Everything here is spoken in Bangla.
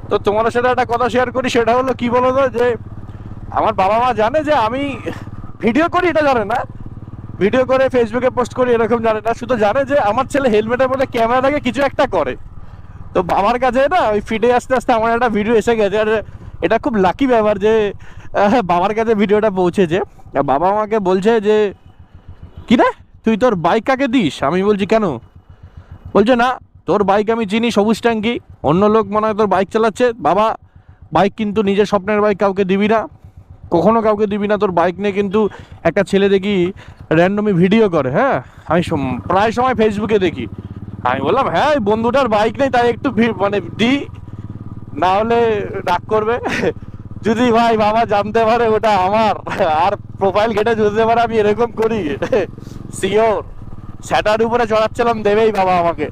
তো তোমার সাথে একটা কথা শেয়ার করি, সেটা হলো কি বলো তো, যে আমার বাবা মা জানে যে আমি ভিডিও করি, এটা জানে না। ভিডিও করে ফেসবুকে পোস্ট করি এরকম জানে না, শুধু জানে যে আমার ছেলে হেলমেটের মধ্যে ক্যামেরা থাকে কিছু একটা করে। তো আমার কাছে না ওই ফিডে আস্তে আস্তে আমার একটা ভিডিও এসে গেছে। আর এটা খুব লাকি ব্যাপার যে বাবার কাছে ভিডিওটা পৌঁছেছে। বাবা আমাকে বলছে যে কি রে, তুই তোর বাইক কাকে দিস? আমি বলছি কেন? বলছে না, তোর বাইক আমি চিনি, সবুজ ট্যাঙ্কি, অন্য লোক মনে হয় তোর বাইক চালাচ্ছে। বাবা, বাইক কিন্তু নিজের স্বপ্নের বাইক কাউকে দিবি না, কখনো কাউকে দিবি না। তোর বাইক নিয়ে কিন্তু একটা ছেলে দেখি র্যান্ডমই ভিডিও করে, হ্যাঁ, আমি প্রায় সময় ফেসবুকে দেখি। আমি বললাম হ্যাঁ, ওই বন্ধুটার বাইক নেই তাই একটু মানে দি, না হলে রাগ করবে। যদি ভাই বাবা জানতে পারে ওটা আমার, আর প্রোফাইল ঘেটে বুঝতে পারে আমি এরকম করি, শিওর স্যাটার উপরে চড়াচ্ছিলাম, দেবেই বাবা আমাকে।